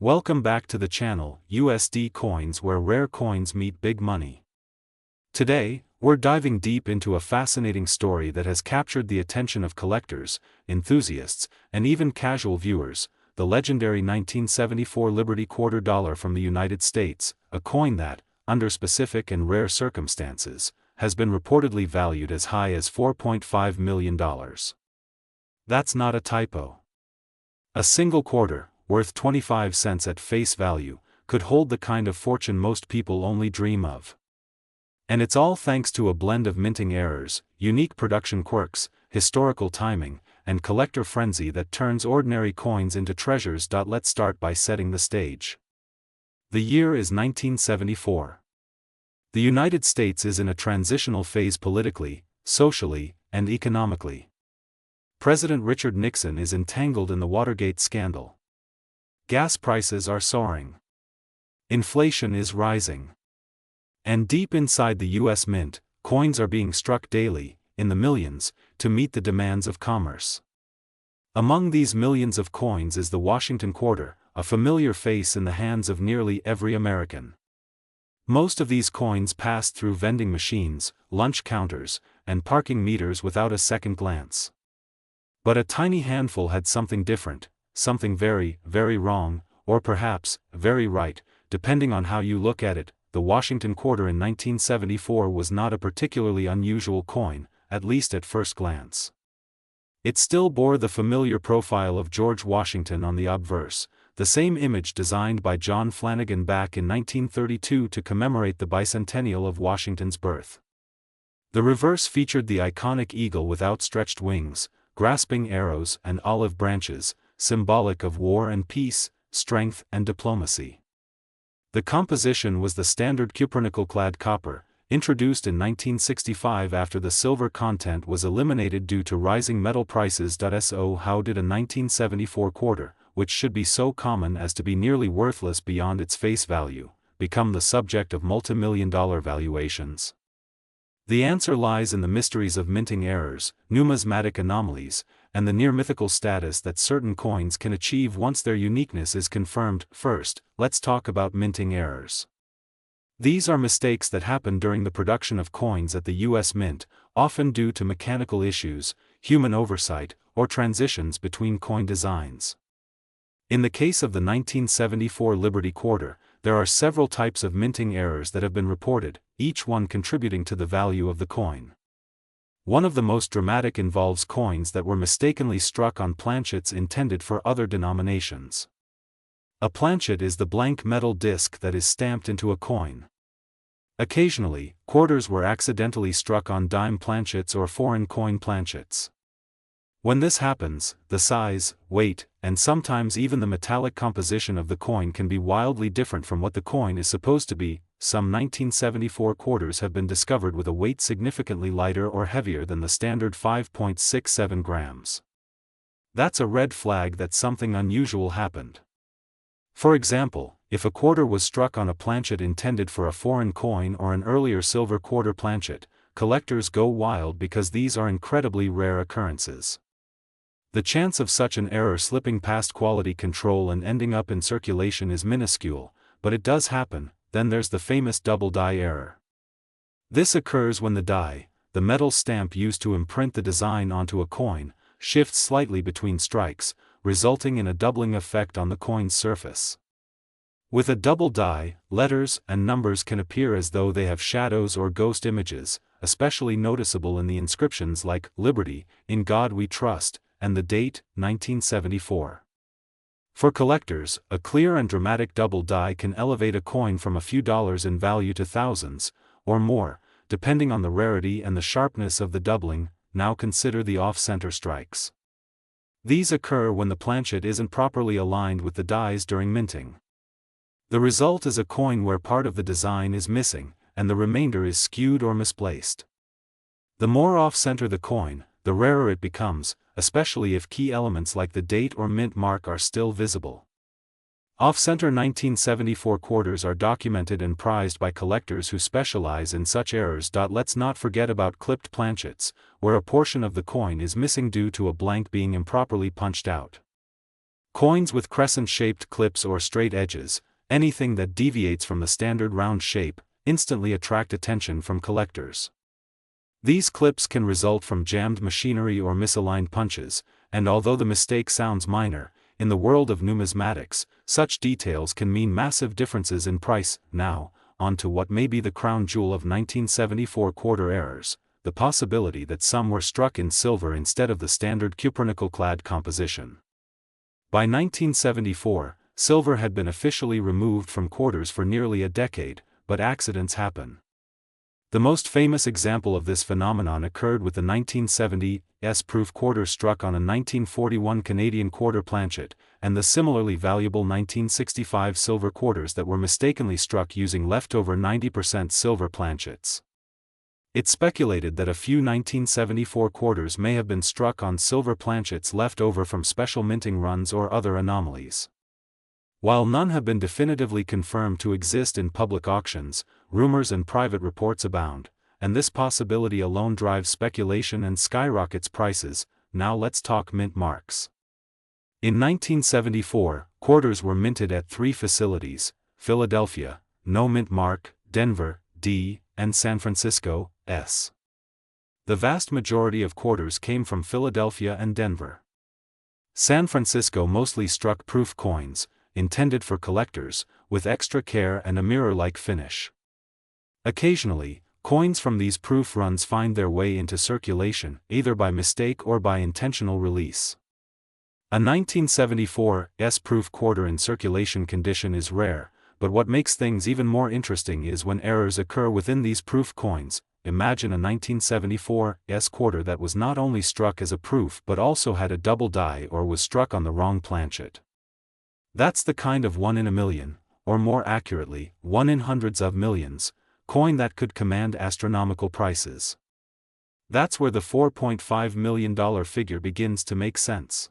Welcome back to the channel, USD Coins, where rare coins meet big money. Today, we're diving deep into a fascinating story that has captured the attention of collectors, enthusiasts, and even casual viewers: the legendary 1974 Liberty Quarter Dollar from the United States, a coin that, under specific and rare circumstances, has been reportedly valued as high as $4.5 million. That's not a typo. A single quarter, worth 25 cents at face value, could hold the kind of fortune most people only dream of. And it's all thanks to a blend of minting errors, unique production quirks, historical timing, and collector frenzy that turns ordinary coins into treasures. Let's start by setting the stage. The year is 1974. The United States is in a transitional phase politically, socially, and economically. President Richard Nixon is entangled in the Watergate scandal. Gas prices are soaring. Inflation is rising. And deep inside the U.S. Mint, coins are being struck daily, in the millions, to meet the demands of commerce. Among these millions of coins is the Washington Quarter, a familiar face in the hands of nearly every American. Most of these coins passed through vending machines, lunch counters, and parking meters without a second glance. But a tiny handful had something different, something very, very wrong, or perhaps, very right, depending on how you look at it. The Washington Quarter in 1974 was not a particularly unusual coin, at least at first glance. It still bore the familiar profile of George Washington on the obverse, the same image designed by John Flanagan back in 1932 to commemorate the bicentennial of Washington's birth. The reverse featured the iconic eagle with outstretched wings, grasping arrows and olive branches, symbolic of war and peace, strength and diplomacy. The composition was the standard cupronickel-clad copper, introduced in 1965 after the silver content was eliminated due to rising metal prices. So how did a 1974 quarter, which should be so common as to be nearly worthless beyond its face value, become the subject of multi-million-dollar valuations? The answer lies in the mysteries of minting errors, numismatic anomalies, and the near-mythical status that certain coins can achieve once their uniqueness is confirmed. First, let's talk about minting errors. These are mistakes that happen during the production of coins at the U.S. Mint, often due to mechanical issues, human oversight, or transitions between coin designs. In the case of the 1974 Liberty Quarter, there are several types of minting errors that have been reported, each one contributing to the value of the coin. One of the most dramatic involves coins that were mistakenly struck on planchets intended for other denominations. A planchet is the blank metal disc that is stamped into a coin. Occasionally, quarters were accidentally struck on dime planchets or foreign coin planchets. When this happens, the size, weight, and sometimes even the metallic composition of the coin can be wildly different from what the coin is supposed to be. Some 1974 quarters have been discovered with a weight significantly lighter or heavier than the standard 5.67 grams. That's a red flag that something unusual happened. For example, if a quarter was struck on a planchet intended for a foreign coin or an earlier silver quarter planchet, collectors go wild because these are incredibly rare occurrences. The chance of such an error slipping past quality control and ending up in circulation is minuscule, but it does happen. Then there's the famous double die error. This occurs when the die, the metal stamp used to imprint the design onto a coin, shifts slightly between strikes, resulting in a doubling effect on the coin's surface. With a double die, letters and numbers can appear as though they have shadows or ghost images, especially noticeable in the inscriptions like "Liberty, in God We Trust," and the date, 1974. For collectors, a clear and dramatic double die can elevate a coin from a few dollars in value to thousands, or more, depending on the rarity and the sharpness of the doubling. Now consider the off-center strikes. These occur when the planchet isn't properly aligned with the dies during minting. The result is a coin where part of the design is missing, and the remainder is skewed or misplaced. The more off-center the coin, the rarer it becomes, especially if key elements like the date or mint mark are still visible. Off-center 1974 quarters are documented and prized by collectors who specialize in such errors. Let's not forget about clipped planchets, where a portion of the coin is missing due to a blank being improperly punched out. Coins with crescent-shaped clips or straight edges, anything that deviates from the standard round shape, instantly attract attention from collectors. These clips can result from jammed machinery or misaligned punches, and although the mistake sounds minor, in the world of numismatics, such details can mean massive differences in price. Now, on to what may be the crown jewel of 1974 quarter errors, the possibility that some were struck in silver instead of the standard cupronickel-clad composition. By 1974, silver had been officially removed from quarters for nearly a decade, but accidents happen. The most famous example of this phenomenon occurred with the 1970 S-proof quarter struck on a 1941 Canadian quarter planchet, and the similarly valuable 1965 silver quarters that were mistakenly struck using leftover 90% silver planchets. It's speculated that a few 1974 quarters may have been struck on silver planchets left over from special minting runs or other anomalies. While none have been definitively confirmed to exist in public auctions, rumors and private reports abound, and this possibility alone drives speculation and skyrockets prices. Now let's talk mint marks. In 1974, quarters were minted at 3 facilities: Philadelphia, no mint mark; Denver, D, and San Francisco, S. The vast majority of quarters came from Philadelphia and Denver. San Francisco mostly struck proof coins, intended for collectors, with extra care and a mirror-like finish. Occasionally, coins from these proof runs find their way into circulation, either by mistake or by intentional release. A 1974 S-proof quarter in circulation condition is rare, but what makes things even more interesting is when errors occur within these proof coins. Imagine a 1974 S quarter that was not only struck as a proof but also had a double die or was struck on the wrong planchet. That's the kind of 1 in a million, or more accurately, 1 in hundreds of millions, coin that could command astronomical prices. That's where the $4.5 million figure begins to make sense.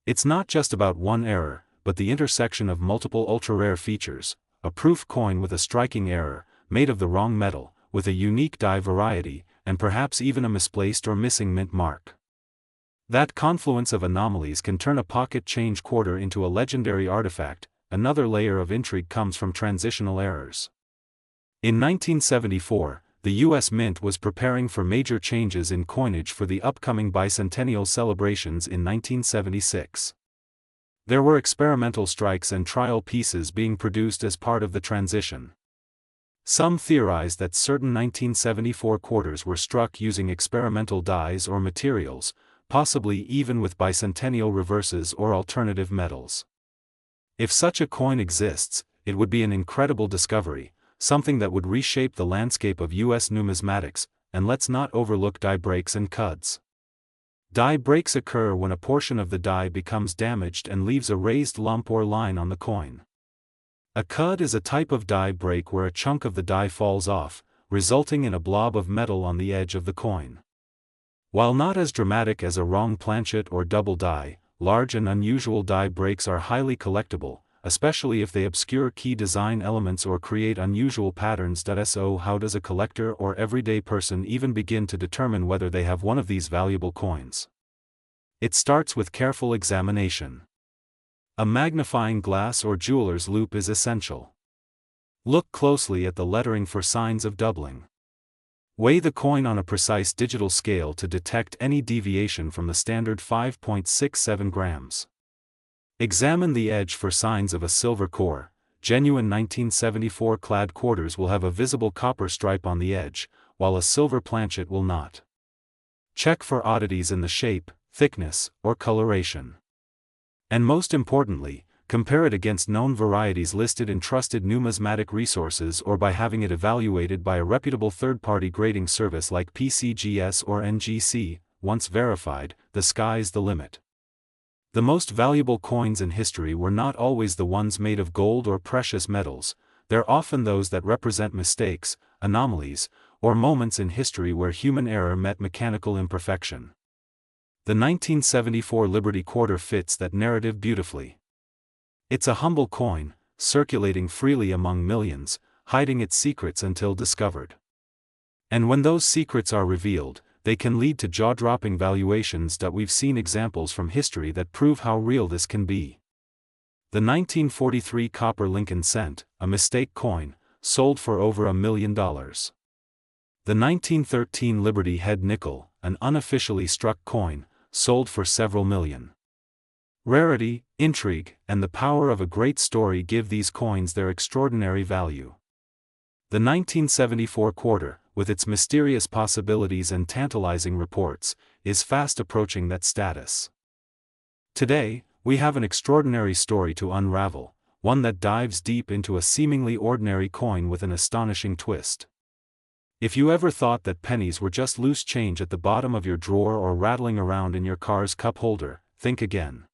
It's not just about one error, but the intersection of multiple ultra-rare features: a proof coin with a striking error, made of the wrong metal, with a unique die variety, and perhaps even a misplaced or missing mint mark. That confluence of anomalies can turn a pocket change quarter into a legendary artifact. Another layer of intrigue comes from transitional errors. In 1974, the U.S. Mint was preparing for major changes in coinage for the upcoming bicentennial celebrations in 1976. There were experimental strikes and trial pieces being produced as part of the transition. Some theorized that certain 1974 quarters were struck using experimental dies or materials, possibly even with bicentennial reverses or alternative metals. If such a coin exists, it would be an incredible discovery, something that would reshape the landscape of U.S. numismatics. And let's not overlook die breaks and cuds. Die breaks occur when a portion of the die becomes damaged and leaves a raised lump or line on the coin. A cud is a type of die break where a chunk of the die falls off, resulting in a blob of metal on the edge of the coin. While not as dramatic as a wrong planchet or double die, large and unusual die breaks are highly collectible, especially if they obscure key design elements or create unusual patterns. So how does a collector or everyday person even begin to determine whether they have one of these valuable coins? It starts with careful examination. A magnifying glass or jeweler's loupe is essential. Look closely at the lettering for signs of doubling. Weigh the coin on a precise digital scale to detect any deviation from the standard 5.67 grams. Examine the edge for signs of a silver core. Genuine 1974 clad quarters will have a visible copper stripe on the edge, while a silver planchet will not. Check for oddities in the shape, thickness, or coloration. And most importantly, compare it against known varieties listed in trusted numismatic resources or by having it evaluated by a reputable third-party grading service like PCGS or NGC. Once verified, the sky's the limit. The most valuable coins in history were not always the ones made of gold or precious metals. They're often those that represent mistakes, anomalies, or moments in history where human error met mechanical imperfection. The 1974 Liberty Quarter fits that narrative beautifully. It's a humble coin, circulating freely among millions, hiding its secrets until discovered. And when those secrets are revealed, they can lead to jaw-dropping valuations that we've seen examples from history that prove how real this can be. The 1943 copper Lincoln cent, a mistake coin, sold for over $1 million. The 1913 Liberty Head nickel, an unofficially struck coin, sold for several million. Rarity, intrigue, and the power of a great story give these coins their extraordinary value. The 1974 quarter, with its mysterious possibilities and tantalizing reports, is fast approaching that status. Today, we have an extraordinary story to unravel, one that dives deep into a seemingly ordinary coin with an astonishing twist. If you ever thought that pennies were just loose change at the bottom of your drawer or rattling around in your car's cup holder, think again.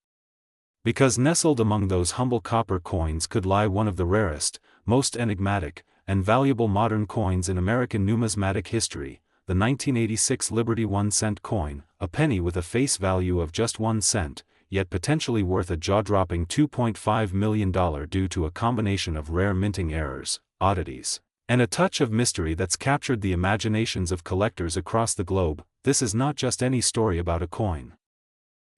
Because nestled among those humble copper coins could lie one of the rarest, most enigmatic, and valuable modern coins in American numismatic history, the 1986 Liberty 1-cent coin, a penny with a face value of just 1 cent, yet potentially worth a jaw-dropping $2.5 million due to a combination of rare minting errors, oddities, and a touch of mystery that's captured the imaginations of collectors across the globe. This is not just any story about a coin.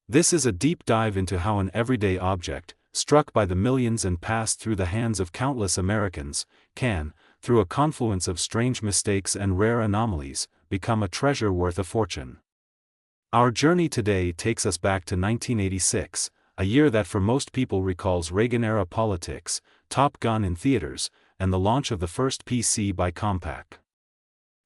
This is a deep dive into how an everyday object, struck by the millions and passed through the hands of countless Americans, can, through a confluence of strange mistakes and rare anomalies, become a treasure worth a fortune. Our journey today takes us back to 1986, a year that for most people recalls Reagan-era politics, Top Gun in theaters, and the launch of the first PC by Compaq.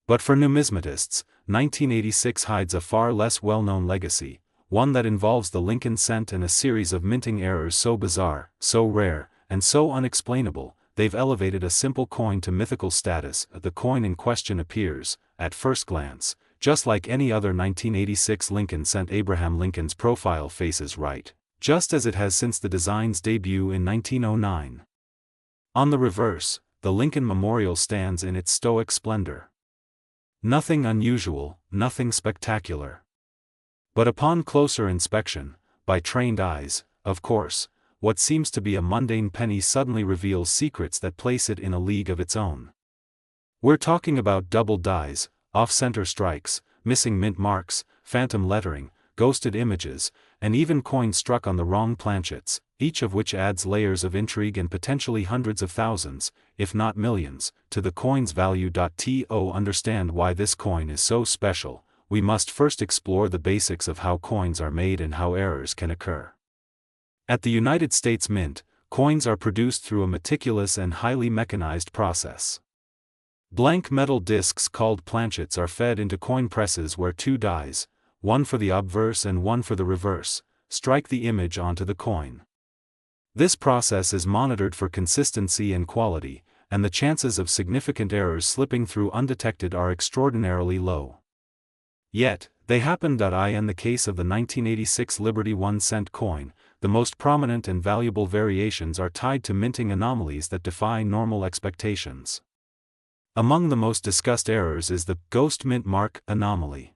But for numismatists, 1986 hides a far less well-known legacy, one that involves the Lincoln cent and a series of minting errors so bizarre, so rare, and so unexplainable, they've elevated a simple coin to mythical status. The coin in question appears, at first glance, just like any other 1986 Lincoln cent. Abraham Lincoln's profile faces right, just as it has since the design's debut in 1909. On the reverse, the Lincoln Memorial stands in its stoic splendor. Nothing unusual, nothing spectacular. But upon closer inspection, by trained eyes, of course, what seems to be a mundane penny suddenly reveals secrets that place it in a league of its own. We're talking about double dies, off-center strikes, missing mint marks, phantom lettering, ghosted images, and even coins struck on the wrong planchets, each of which adds layers of intrigue and potentially hundreds of thousands, if not millions, to the coin's value. To understand why this coin is so special, we must first explore the basics of how coins are made and how errors can occur. At the United States Mint, coins are produced through a meticulous and highly mechanized process. Blank metal discs called planchets are fed into coin presses where two dies, one for the obverse and one for the reverse, strike the image onto the coin. This process is monitored for consistency and quality, and the chances of significant errors slipping through undetected are extraordinarily low. Yet, they happen. In the case of the 1986 Liberty 1-cent coin, the most prominent and valuable variations are tied to minting anomalies that defy normal expectations. Among the most discussed errors is the ghost mint mark anomaly.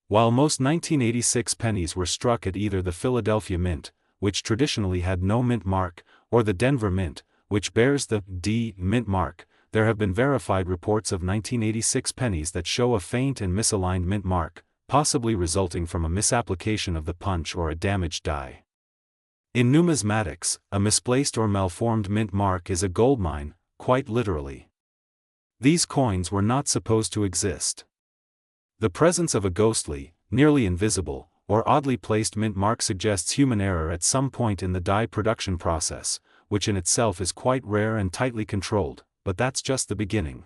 While most 1986 pennies were struck at either the Philadelphia Mint, which traditionally had no mint mark, or the Denver Mint, which bears the D mint mark, there have been verified reports of 1986 pennies that show a faint and misaligned mint mark, possibly resulting from a misapplication of the punch or a damaged die. In numismatics, a misplaced or malformed mint mark is a goldmine, quite literally. These coins were not supposed to exist. The presence of a ghostly, nearly invisible, or oddly placed mint mark suggests human error at some point in the die production process, which in itself is quite rare and tightly controlled, but that's just the beginning.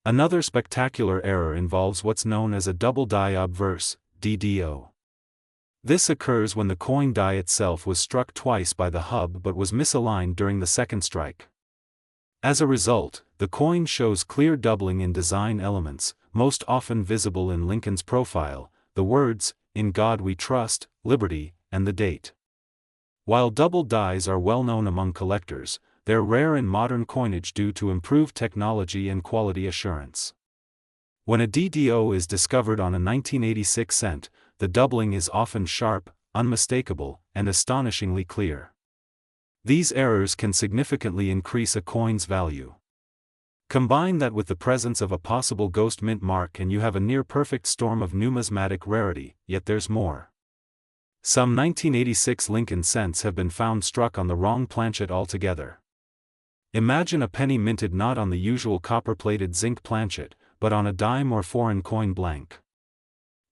Another spectacular error involves what's known as a double die obverse, DDO. This occurs when the coin die itself was struck twice by the hub but was misaligned during the second strike. As a result, the coin shows clear doubling in design elements, most often visible in Lincoln's profile, the words, "In God We Trust," Liberty, and the date. While double dies are well known among collectors, they're rare in modern coinage due to improved technology and quality assurance. When a DDO is discovered on a 1986 cent, the doubling is often sharp, unmistakable, and astonishingly clear. These errors can significantly increase a coin's value. Combine that with the presence of a possible ghost mint mark and you have a near-perfect storm of numismatic rarity, yet there's more. Some 1986 Lincoln cents have been found struck on the wrong planchet altogether. Imagine a penny minted not on the usual copper-plated zinc planchet, but on a dime or foreign coin blank.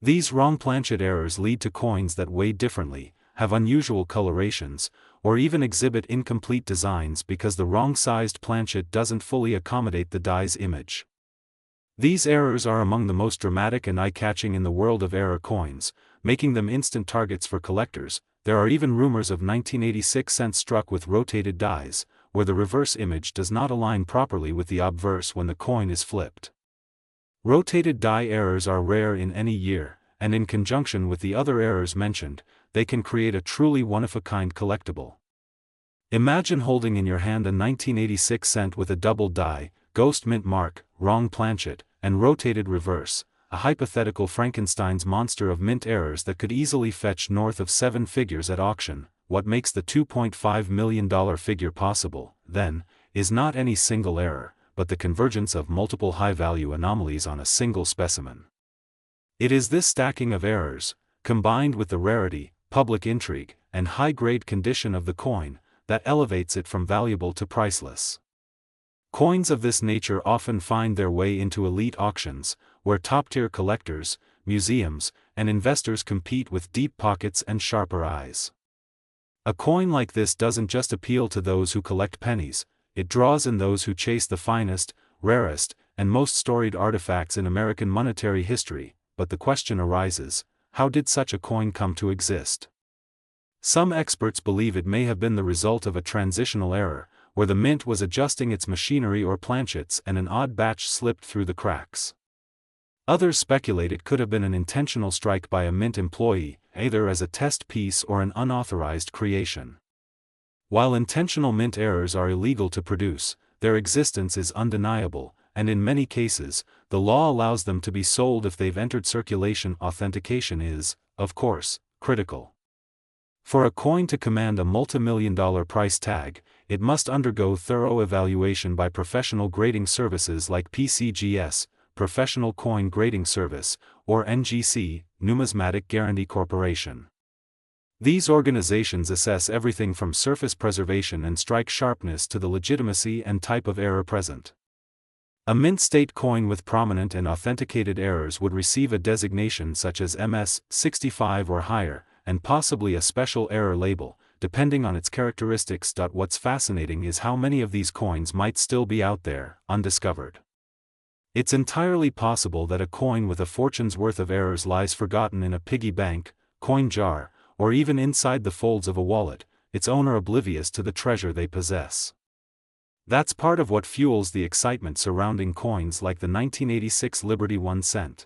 These wrong planchet errors lead to coins that weigh differently, have unusual colorations, or even exhibit incomplete designs because the wrong-sized planchet doesn't fully accommodate the die's image. These errors are among the most dramatic and eye-catching in the world of error coins, making them instant targets for collectors. There are even rumors of 1986 cents struck with rotated dies, where the reverse image does not align properly with the obverse when the coin is flipped. Rotated die errors are rare in any year, and in conjunction with the other errors mentioned, they can create a truly one-of-a-kind collectible. Imagine holding in your hand a 1986 cent with a double die, ghost mint mark, wrong planchet, and rotated reverse, a hypothetical Frankenstein's monster of mint errors that could easily fetch north of 7 figures at auction. What makes the $2.5 million figure possible, then, is not any single error, but the convergence of multiple high-value anomalies on a single specimen. It is this stacking of errors, combined with the rarity, public intrigue, and high-grade condition of the coin, that elevates it from valuable to priceless. Coins of this nature often find their way into elite auctions, where top-tier collectors, museums, and investors compete with deep pockets and sharper eyes. A coin like this doesn't just appeal to those who collect pennies, it draws in those who chase the finest, rarest, and most storied artifacts in American monetary history. But the question arises, how did such a coin come to exist? Some experts believe it may have been the result of a transitional error, where the mint was adjusting its machinery or planchets and an odd batch slipped through the cracks. Others speculate it could have been an intentional strike by a mint employee, either as a test piece or an unauthorized creation. While intentional mint errors are illegal to produce, their existence is undeniable, and in many cases, the law allows them to be sold if they've entered circulation. Authentication is, of course, critical. For a coin to command a multi-million-dollar price tag, it must undergo thorough evaluation by professional grading services like PCGS, Professional Coin Grading Service, or NGC, Numismatic Guarantee Corporation. These organizations assess everything from surface preservation and strike sharpness to the legitimacy and type of error present. A mint state coin with prominent and authenticated errors would receive a designation such as MS-65 or higher, and possibly a special error label, depending on its characteristics. What's fascinating is how many of these coins might still be out there, undiscovered. It's entirely possible that a coin with a fortune's worth of errors lies forgotten in a piggy bank, coin jar, or even inside the folds of a wallet, its owner oblivious to the treasure they possess. That's part of what fuels the excitement surrounding coins like the 1986 Liberty 1 cent.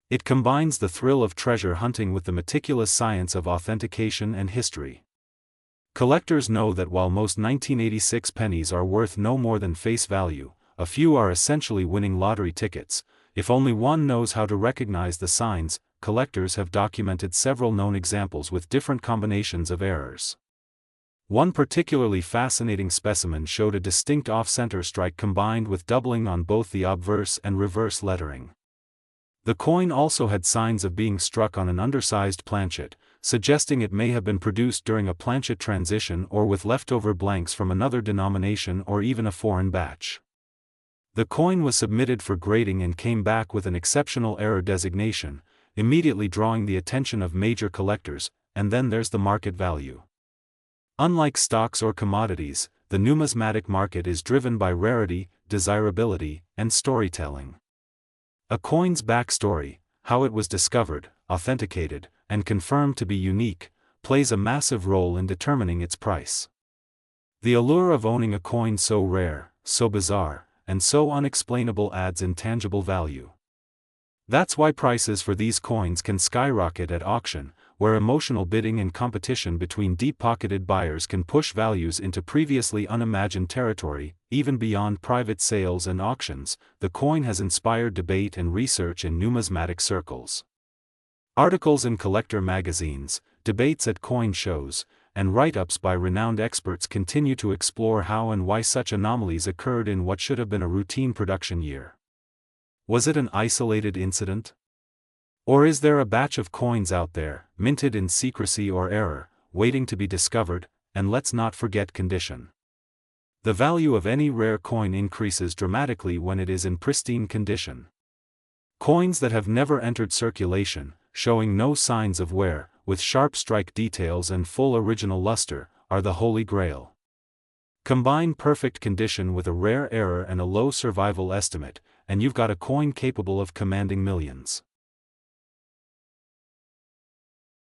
It combines the thrill of treasure hunting with the meticulous science of authentication and history. Collectors know that while most 1986 pennies are worth no more than face value, a few are essentially winning lottery tickets. If only one knows how to recognize the signs. Collectors have documented several known examples with different combinations of errors. One particularly fascinating specimen showed a distinct off-center strike combined with doubling on both the obverse and reverse lettering. The coin also had signs of being struck on an undersized planchet, suggesting it may have been produced during a planchet transition or with leftover blanks from another denomination or even a foreign batch. The coin was submitted for grading and came back with an exceptional error designation, immediately drawing the attention of major collectors. And then there's the market value. Unlike stocks or commodities, the numismatic market is driven by rarity, desirability, and storytelling. A coin's backstory, how it was discovered, authenticated, and confirmed to be unique, plays a massive role in determining its price. The allure of owning a coin so rare, so bizarre, and so unexplainable adds intangible value. That's why prices for these coins can skyrocket at auction, where emotional bidding and competition between deep-pocketed buyers can push values into previously unimagined territory. Even beyond private sales and auctions, the coin has inspired debate and research in numismatic circles. Articles in collector magazines, debates at coin shows, and write-ups by renowned experts continue to explore how and why such anomalies occurred in what should have been a routine production year. Was it an isolated incident? Or is there a batch of coins out there, minted in secrecy or error, waiting to be discovered? And let's not forget condition. The value of any rare coin increases dramatically when it is in pristine condition. Coins that have never entered circulation, showing no signs of wear, with sharp strike details and full original luster, are the holy grail. Combine perfect condition with a rare error and a low survival estimate, and you've got a coin capable of commanding millions.